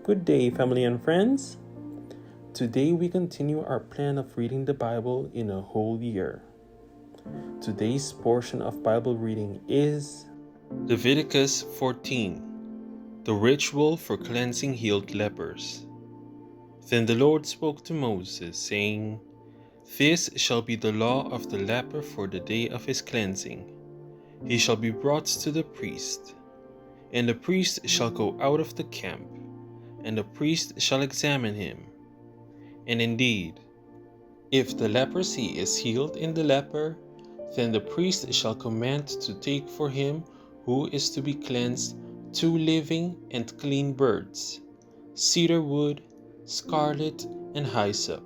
Good day, family and friends. Today we continue our plan of reading the Bible in a whole year. Today's portion of Bible reading is Leviticus 14, the ritual for cleansing healed lepers. Then the Lord spoke to Moses, saying, "This shall be the law of the leper for the day of his cleansing. He shall be brought to the priest, and the priest shall go out of the camp, and the priest shall examine him. And indeed, if the leprosy is healed in the leper, then the priest shall command to take for him who is to be cleansed 2 living and clean birds, cedar wood, scarlet, and hyssop.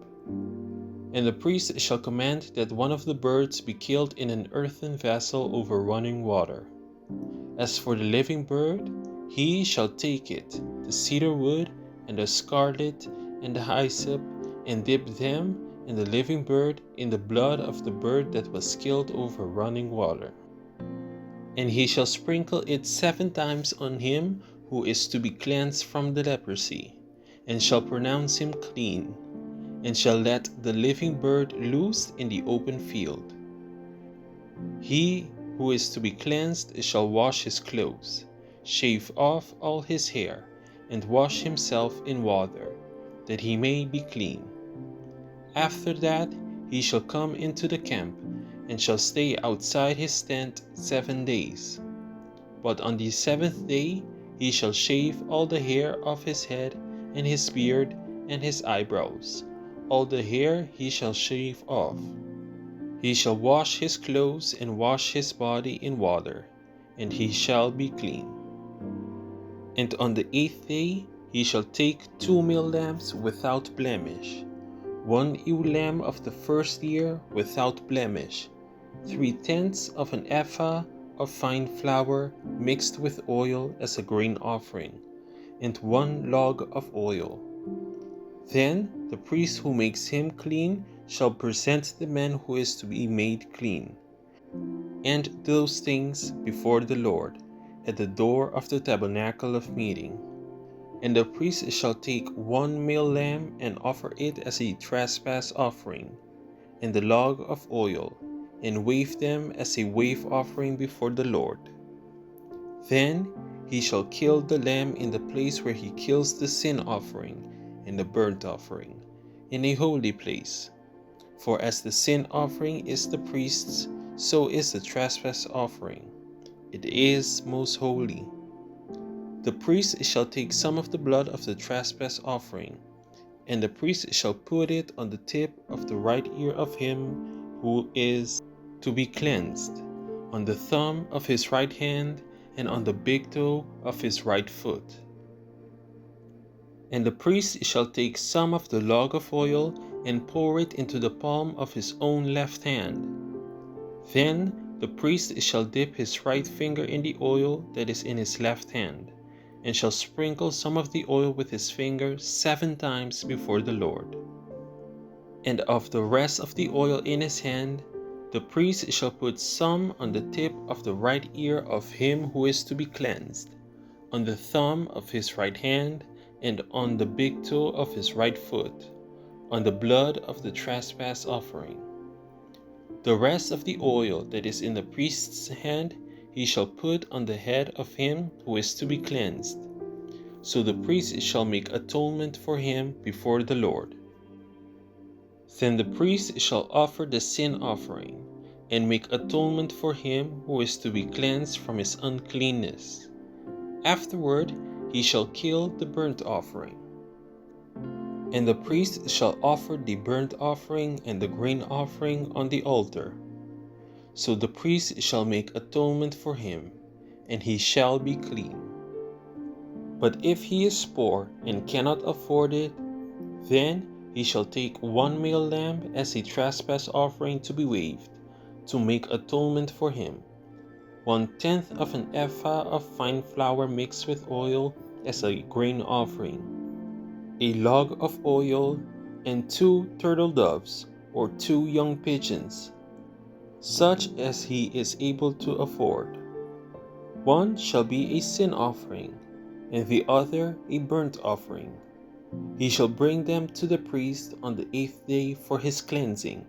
And the priest shall command that one of the birds be killed in an earthen vessel over running water. As for the living bird, he shall take it, the cedar wood, and the scarlet, and the hyssop, and dip them and the living bird in the blood of the bird that was killed over running water. And he shall sprinkle it 7 times on him who is to be cleansed from the leprosy, and shall pronounce him clean, and shall let the living bird loose in the open field. He who is to be cleansed shall wash his clothes, shave off all his hair, and wash himself in water, that he may be clean. After that he shall come into the camp, and shall stay outside his tent 7 days. But on the 7th day he shall shave all the hair of his head, and his beard, and his eyebrows. All the hair he shall shave off. He shall wash his clothes and wash his body in water, and he shall be clean. And on the 8th day he shall take 2 male lambs without blemish, 1 ewe lamb of the first year without blemish, 3/10 of an ephah of fine flour mixed with oil as a grain offering, and 1 log of oil. Then the priest who makes him clean shall present the man who is to be made clean, and those things before the Lord at the door of the tabernacle of meeting. And the priest shall take 1 male lamb and offer it as a trespass offering, and the log of oil, and wave them as a wave offering before the Lord. Then he shall kill the lamb in the place where he kills the sin offering and the burnt offering, in a holy place. For as the sin offering is the priest's, so is the trespass offering. It is most holy. The priest shall take some of the blood of the trespass offering, and the priest shall put it on the tip of the right ear of him who is to be cleansed, on the thumb of his right hand, and on the big toe of his right foot. And the priest shall take some of the log of oil and pour it into the palm of his own left hand. Then the priest shall dip his right finger in the oil that is in his left hand, and shall sprinkle some of the oil with his finger 7 times before the Lord. And of the rest of the oil in his hand, the priest shall put some on the tip of the right ear of him who is to be cleansed, on the thumb of his right hand, and on the big toe of his right foot, on the blood of the trespass offering. The rest of the oil that is in the priest's hand he shall put on the head of him who is to be cleansed. So the priest shall make atonement for him before the Lord. Then the priest shall offer the sin offering, and make atonement for him who is to be cleansed from his uncleanness. Afterward he shall kill the burnt offering. And the priest shall offer the burnt offering and the grain offering on the altar. So the priest shall make atonement for him, and he shall be clean. But if he is poor and cannot afford it, then he shall take 1 male lamb as a trespass offering to be waved, to make atonement for him, 1/10 of an ephah of fine flour mixed with oil as a grain offering, a log of oil, and 2 turtle doves or 2 young pigeons, such as he is able to afford. 1 shall be a sin offering, and the other a burnt offering. He shall bring them to the priest on the 8th day for his cleansing,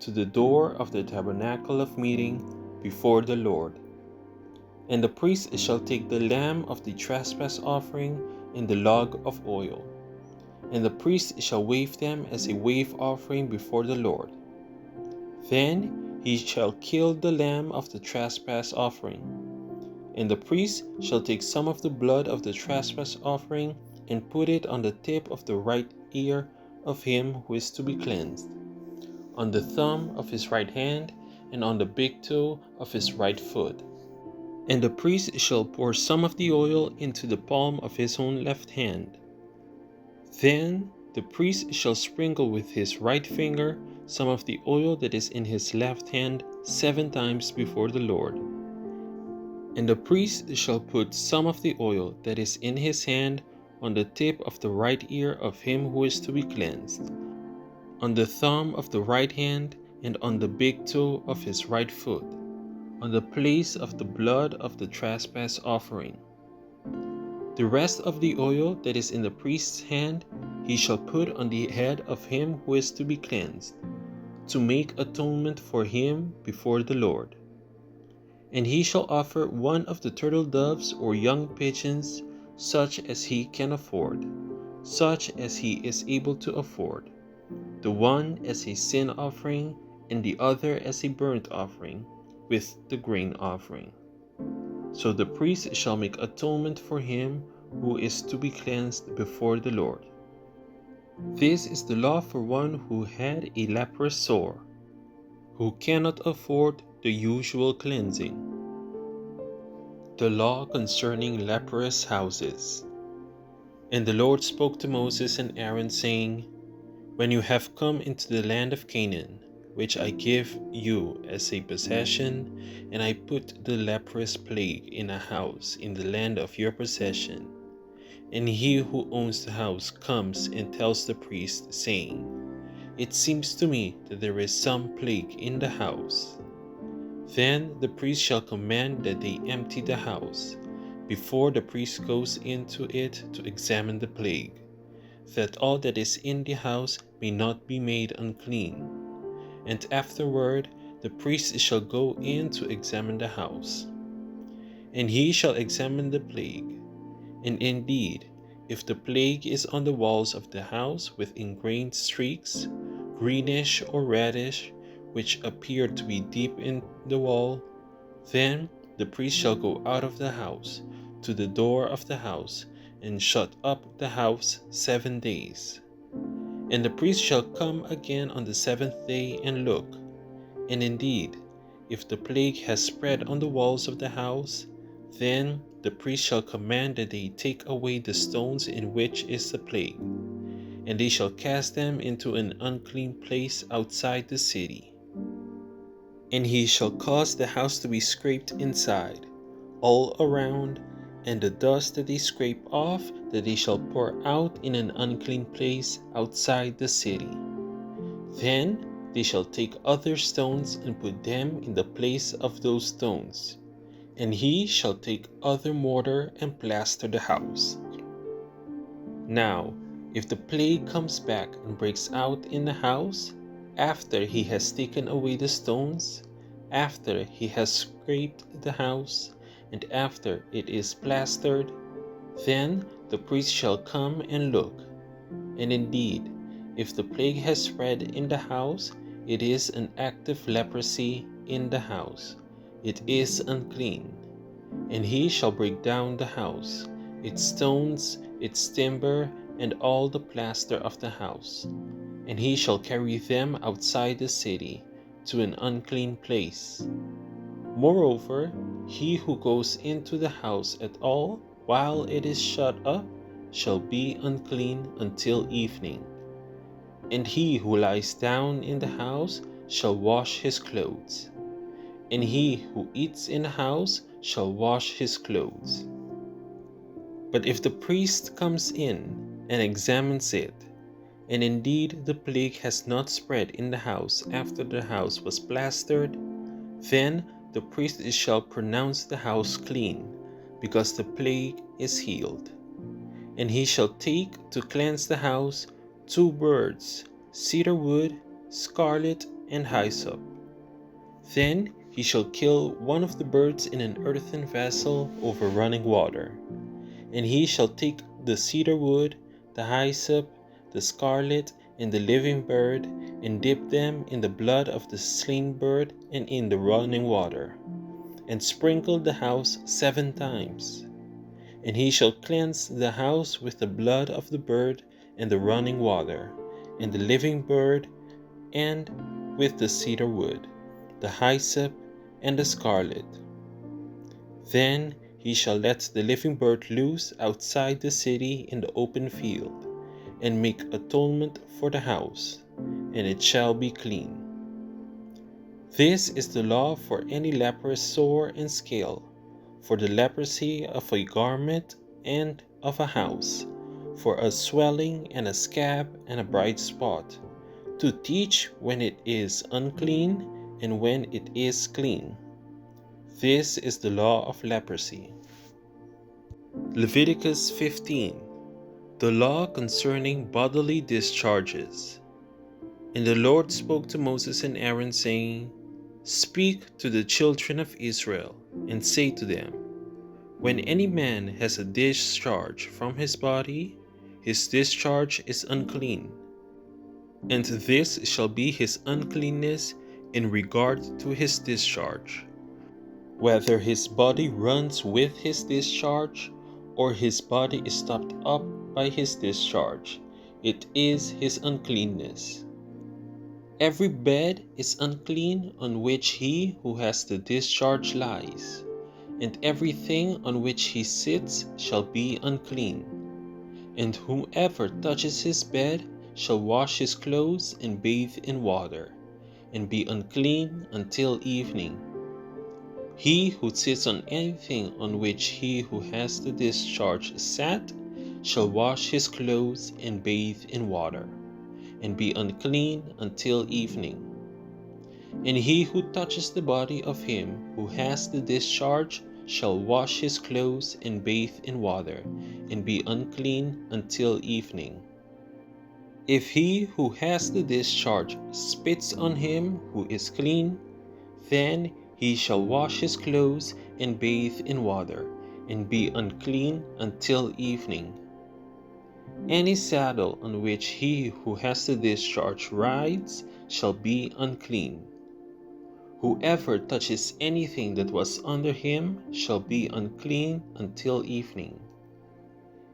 to the door of the tabernacle of meeting before the Lord. And the priest shall take the lamb of the trespass offering and the log of oil, and the priest shall wave them as a wave offering before the Lord. Then he shall kill the lamb of the trespass offering, and the priest shall take some of the blood of the trespass offering and put it on the tip of the right ear of him who is to be cleansed, on the thumb of his right hand, and on the big toe of his right foot. And the priest shall pour some of the oil into the palm of his own left hand. Then the priest shall sprinkle with his right finger some of the oil that is in his left hand 7 times before the Lord. And the priest shall put some of the oil that is in his hand on the tip of the right ear of him who is to be cleansed, on the thumb of the right hand, and on the big toe of his right foot, on the place of the blood of the trespass offering. The rest of the oil that is in the priest's hand he shall put on the head of him who is to be cleansed, to make atonement for him before the Lord. And he shall offer one of the turtle doves or young pigeons, such as he can afford, such as he is able to afford, the one as a sin offering, and the other as a burnt offering, with the grain offering. So the priest shall make atonement for him who is to be cleansed before the Lord. This is the law for one who had a leprous sore, who cannot afford the usual cleansing. The law concerning leprous houses. And the Lord spoke to Moses and Aaron, saying, When you have come into the land of Canaan, which I give you as a possession, and I put the leprous plague in a house in the land of your possession, and he who owns the house comes and tells the priest, saying, It seems to me that there is some plague in the house. Then the priest shall command that they empty the house, before the priest goes into it to examine the plague, that all that is in the house may not be made unclean. And afterward the priest shall go in to examine the house. And he shall examine the plague. And indeed, if the plague is on the walls of the house with ingrained streaks, greenish or reddish, which appear to be deep in the wall, then the priest shall go out of the house to the door of the house and shut up the house 7 days. And the priest shall come again on the 7th day and look. And indeed, if the plague has spread on the walls of the house, then the priest shall command that they take away the stones in which is the plague, and they shall cast them into an unclean place outside the city. And he shall cause the house to be scraped inside, all around, and the dust that they scrape off, that they shall pour out in an unclean place outside the city. Then they shall take other stones and put them in the place of those stones, and he shall take other mortar and plaster the house. Now, if the plague comes back and breaks out in the house, after he has taken away the stones, after he has scraped the house, and after it is plastered, then the priest shall come and look. And indeed, if the plague has spread in the house, it is an active leprosy in the house. It is unclean. And he shall break down the house, its stones, its timber, and all the plaster of the house. And he shall carry them outside the city to an unclean place. Moreover, he who goes into the house at all while it is shut up shall be unclean until evening. And he who lies down in the house shall wash his clothes. And he who eats in the house shall wash his clothes. But if the priest comes in and examines it, and indeed the plague has not spread in the house after the house was plastered, then the priest shall pronounce the house clean, because the plague is healed. And he shall take to cleanse the house 2 birds, cedar wood, scarlet, and hyssop. Then he shall kill one of the birds in an earthen vessel over running water. And he shall take the cedar wood, the hyssop, the scarlet, and the living bird, and dip them in the blood of the slain bird and in the running water, and sprinkle the house 7 times. And he shall cleanse the house with the blood of the bird and the running water, and the living bird, and with the cedar wood, the hyssop, and the scarlet. Then he shall let the living bird loose outside the city in the open field, and make atonement for the house, and it shall be clean. This is the law for any leprous sore and scale, for the leprosy of a garment and of a house, for a swelling and a scab and a bright spot, to teach when it is unclean and when it is clean. This is the law of leprosy. Leviticus 15. The law concerning bodily discharges. And the Lord spoke to Moses and Aaron, saying, Speak to the children of Israel, and say to them, When any man has a discharge from his body, his discharge is unclean. And this shall be his uncleanness in regard to his discharge, whether his body runs with his discharge, or his body is stopped up by his discharge, it is his uncleanness. Every bed is unclean on which he who has the discharge lies, and everything on which he sits shall be unclean. And whoever touches his bed shall wash his clothes and bathe in water, and be unclean until evening. He who sits on anything on which he who has the discharge sat shall wash his clothes and bathe in water, and be unclean until evening. And he who touches the body of him who has the discharge shall wash his clothes and bathe in water, and be unclean until evening. If he who has the discharge spits on him who is clean, then he shall wash his clothes and bathe in water, and be unclean until evening. Any saddle on which he who has the discharge rides shall be unclean. Whoever touches anything that was under him shall be unclean until evening.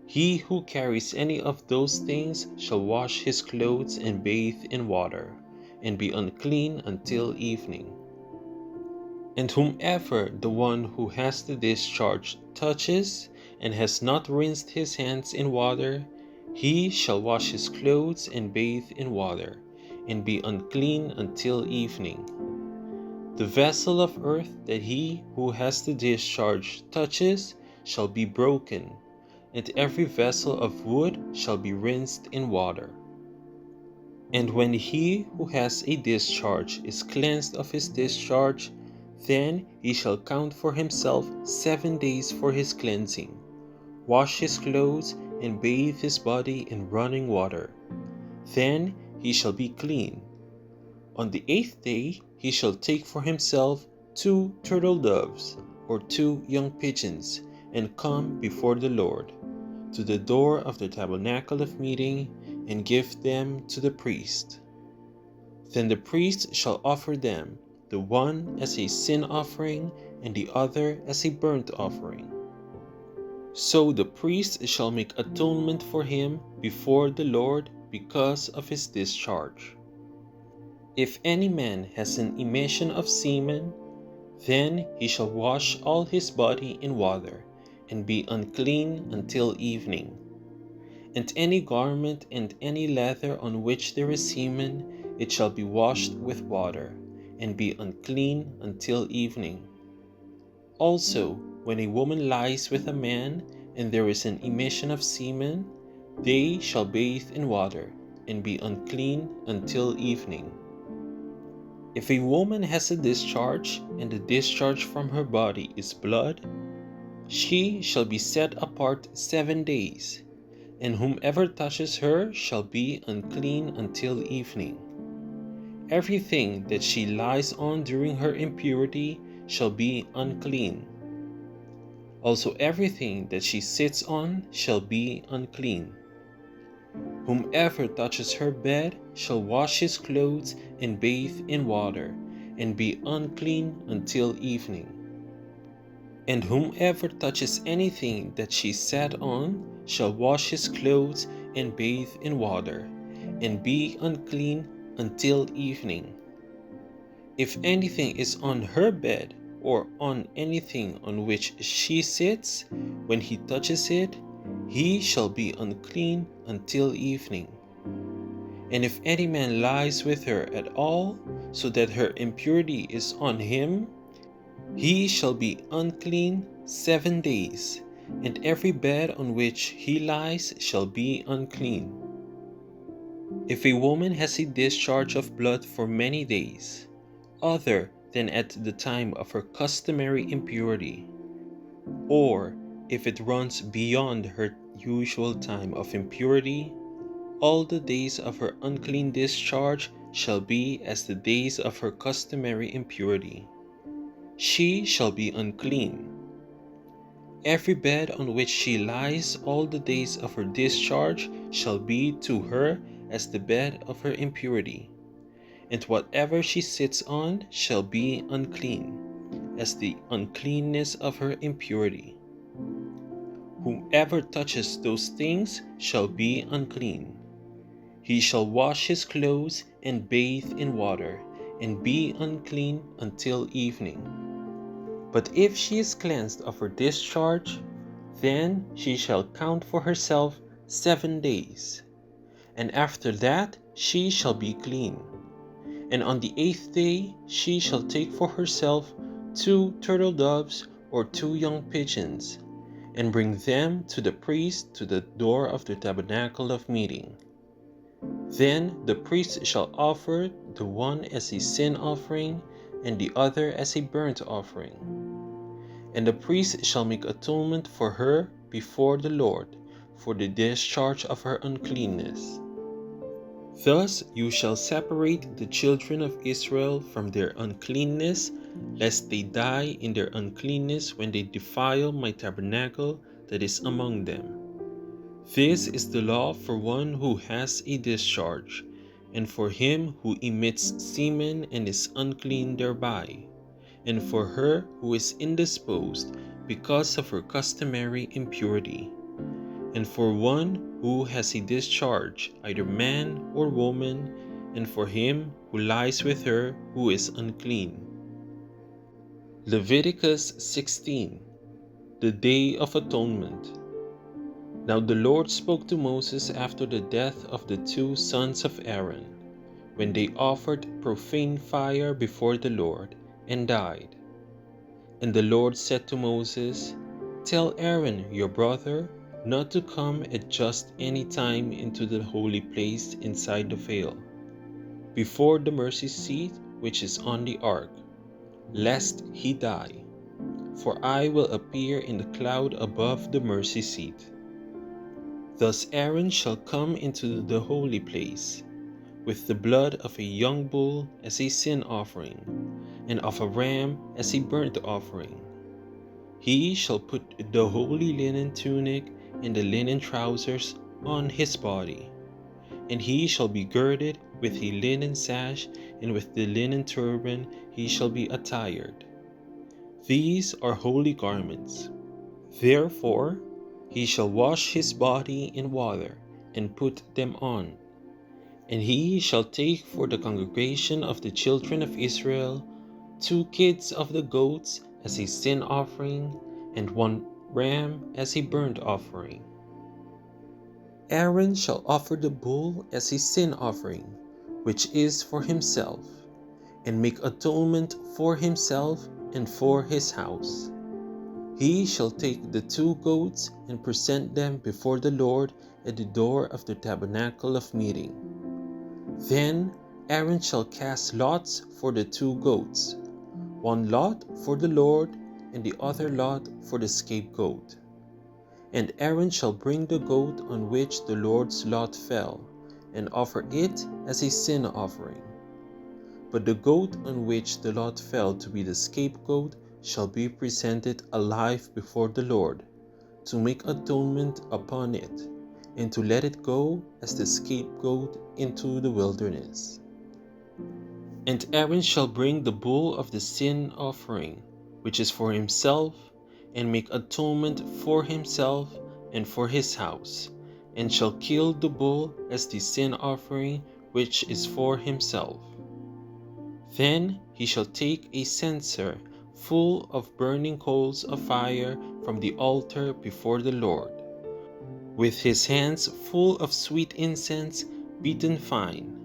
He who carries any of those things shall wash his clothes and bathe in water, and be unclean until evening. And whomever the one who has the discharge touches, and has not rinsed his hands in water, he shall wash his clothes and bathe in water, and be unclean until evening. The vessel of earth that he who has the discharge touches shall be broken, and every vessel of wood shall be rinsed in water. And when he who has a discharge is cleansed of his discharge, then he shall count for himself 7 days for his cleansing, wash his clothes, and bathe his body in running water. Then he shall be clean. On the 8th day he shall take for himself 2 turtle doves, or 2 young pigeons, and come before the Lord to the door of the tabernacle of meeting, and give them to the priest. Then the priest shall offer them, the one as a sin offering, and the other as a burnt offering. So the priest shall make atonement for him before the Lord because of his discharge. If any man has an emission of semen, then he shall wash all his body in water, and be unclean until evening. And any garment and any leather on which there is semen, it shall be washed with water, and be unclean until evening. Also, when a woman lies with a man, and there is an emission of semen, they shall bathe in water, and be unclean until evening. If a woman has a discharge, and the discharge from her body is blood, She shall be set apart 7 days, and whomever touches her shall be unclean until evening. Everything that she lies on during her impurity shall be unclean. Also everything that she sits on shall be unclean. Whomever touches her bed shall wash his clothes and bathe in water, and be unclean until evening. And whomever touches anything that she sat on shall wash his clothes and bathe in water, and be unclean until evening. If anything is on her bed, or on anything on which she sits, when he touches it, he shall be unclean until evening. And if any man lies with her at all, so that her impurity is on him, he shall be unclean 7 days, and every bed on which he lies shall be unclean. If a woman has a discharge of blood for many days, other than at the time of her customary impurity, or if it runs beyond her usual time of impurity, all the days of her unclean discharge shall be as the days of her customary impurity. She shall be unclean. Every bed on which she lies all the days of her discharge shall be to her as the bed of her impurity, and whatever she sits on shall be unclean, as the uncleanness of her impurity. Whomever touches those things shall be unclean. He shall wash his clothes and bathe in water, and be unclean until evening. But if she is cleansed of her discharge, then she shall count for herself 7 days, and after that she shall be clean. And on the 8th day she shall take for herself 2 turtle doves or 2 young pigeons, and bring them to the priest to the door of the tabernacle of meeting. Then the priest shall offer the one as a sin offering, and the other as a burnt offering. And the priest shall make atonement for her before the Lord for the discharge of her uncleanness. Thus you shall separate the children of Israel from their uncleanness, lest they die in their uncleanness when they defile my tabernacle that is among them. This is the law for one who has a discharge, and for him who emits semen and is unclean thereby, and for her who is indisposed because of her customary impurity, and for one who has a discharge, either man or woman, and for him who lies with her who is unclean. Leviticus 16. The Day of Atonement. Now the Lord spoke to Moses after the death of the 2 sons of Aaron, when they offered profane fire before the Lord, and died. And the Lord said to Moses, Tell Aaron your brother not to come at just any time into the holy place inside the veil, before the mercy seat which is on the ark, lest he die. For I will appear in the cloud above the mercy seat. Thus Aaron shall come into the holy place, with the blood of a young bull as a sin offering, and of a ram as a burnt offering. He shall put the holy linen tunic and the linen trousers on his body, and he shall be girded with a linen sash, and with the linen turban he shall be attired. These are holy garments. Therefore he shall wash his body in water, and put them on. And he shall take for the congregation of the children of Israel 2 kids of the goats as a sin offering, and 1 ram as a burnt offering. Aaron shall offer the bull as a sin offering, which is for himself, and make atonement for himself and for his house. He shall take the 2 goats and present them before the Lord at the door of the tabernacle of meeting. Then Aaron shall cast lots for the 2 goats, 1 lot for the Lord and the other lot for the scapegoat. And Aaron shall bring the goat on which the Lord's lot fell, and offer it as a sin offering. But the goat on which the lot fell to be the scapegoat shall be presented alive before the Lord, to make atonement upon it, and to let it go as the scapegoat into the wilderness. And Aaron shall bring the bull of the sin offering, which is for himself, and make atonement for himself and for his house, and shall kill the bull as the sin offering which is for himself. Then he shall take a censer full of burning coals of fire from the altar before the Lord, with his hands full of sweet incense beaten fine,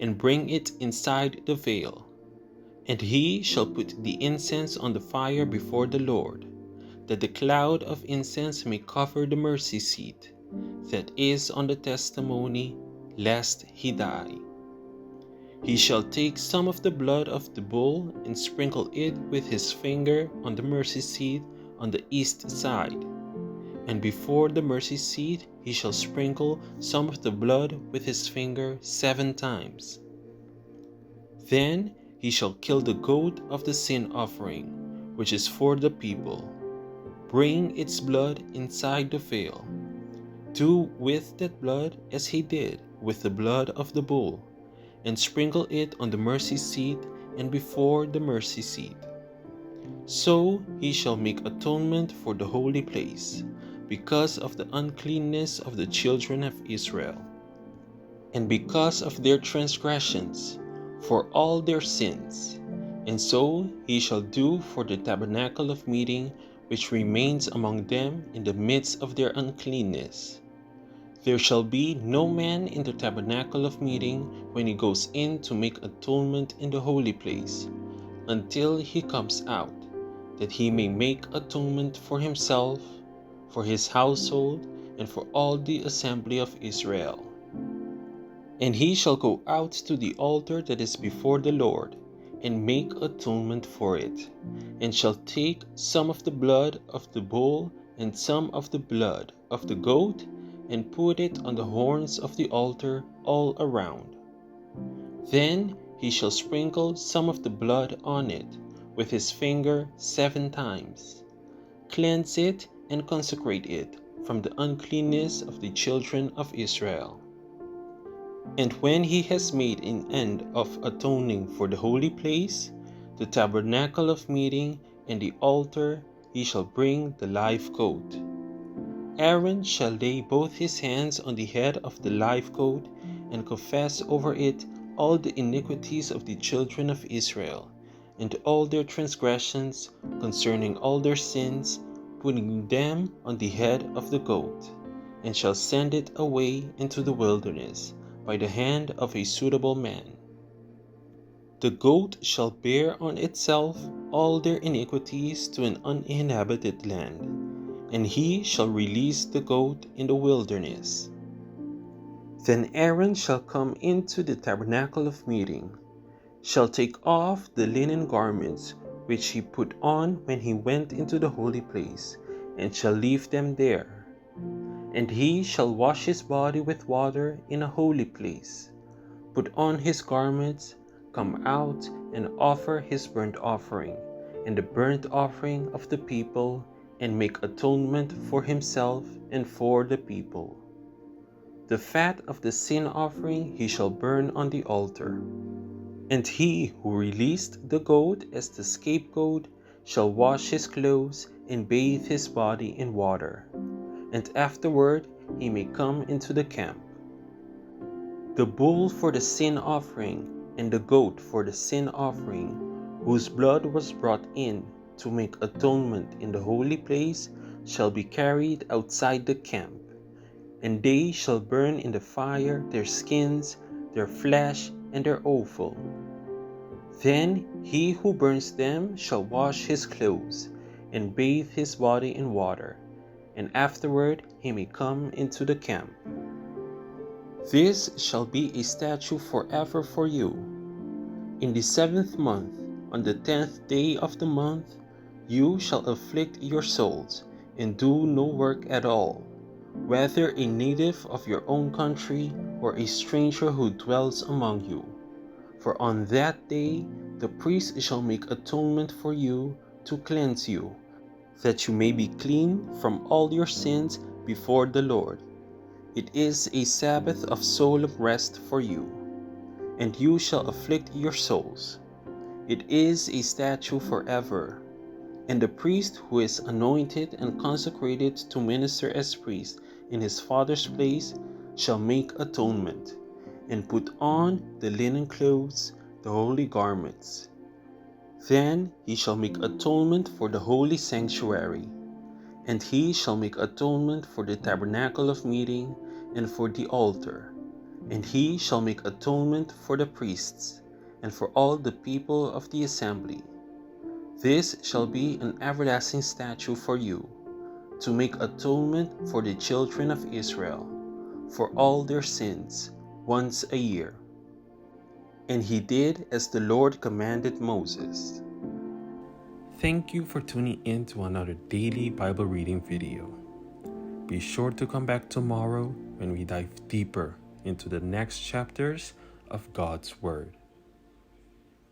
and bring it inside the veil. And he shall put the incense on the fire before the Lord, that the cloud of incense may cover the mercy seat that is on the testimony, lest he die. He shall take some of the blood of the bull and sprinkle it with his finger on the mercy seat on the east side. And before the mercy seat he shall sprinkle some of the blood with his finger 7 times. Then he shall kill the goat of the sin offering, which is for the people. Bring its blood inside the veil. Do with that blood as he did with the blood of the bull, and sprinkle it on the mercy seat and before the mercy seat. So he shall make atonement for the holy place, because of the uncleanness of the children of Israel, and because of their transgressions, for all their sins. And so he shall do for the tabernacle of meeting, which remains among them in the midst of their uncleanness. There shall be no man in the tabernacle of meeting when he goes in to make atonement in the holy place, until he comes out, that he may make atonement for himself, for his household, and for all the assembly of Israel. And he shall go out to the altar that is before the Lord, and make atonement for it, and shall take some of the blood of the bull and some of the blood of the goat, and put it on the horns of the altar all around. Then he shall sprinkle some of the blood on it with his finger 7 times. Cleanse it and consecrate it from the uncleanness of the children of Israel. And when he has made an end of atoning for the holy place, the tabernacle of meeting, and the altar, he shall bring the live goat. Aaron shall lay both his hands on the head of the live goat, and confess over it all the iniquities of the children of Israel, and all their transgressions concerning all their sins, putting them on the head of the goat, and shall send it away into the wilderness by the hand of a suitable man. The goat shall bear on itself all their iniquities to an uninhabited land, and he shall release the goat in the wilderness. Then Aaron shall come into the tabernacle of meeting, shall take off the linen garments which he put on when he went into the holy place, and shall leave them there. And he shall wash his body with water in a holy place, put on his garments, come out, and offer his burnt offering, and the burnt offering of the people, and make atonement for himself and for the people. The fat of the sin offering he shall burn on the altar. And he who released the goat as the scapegoat shall wash his clothes and bathe his body in water, and afterward he may come into the camp. The bull for the sin offering and the goat for the sin offering, whose blood was brought in to make atonement in the holy place, shall be carried outside the camp, and they shall burn in the fire their skins, their flesh, and their offal. Then he who burns them shall wash his clothes, and bathe his body in water, and afterward he may come into the camp. This shall be a statute forever for you. In the 7th month, on the 10th day of the month, You shall afflict your souls, and do no work at all, whether a native of your own country or a stranger who dwells among you. For on that day the priest shall make atonement for you to cleanse you, that you may be clean from all your sins before the Lord. It is a Sabbath of solemn rest for you, and you shall afflict your souls. It is a statute forever. And the priest who is anointed and consecrated to minister as priest in his father's place shall make atonement, and put on the linen clothes, the holy garments. Then he shall make atonement for the holy sanctuary, and he shall make atonement for the tabernacle of meeting and for the altar, and he shall make atonement for the priests and for all the people of the assembly. This shall be an everlasting statute for you, to make atonement for the children of Israel, for all their sins, once a year. And he did as the Lord commanded Moses. Thank you for tuning in to another daily Bible reading video. Be sure to come back tomorrow when we dive deeper into the next chapters of God's Word.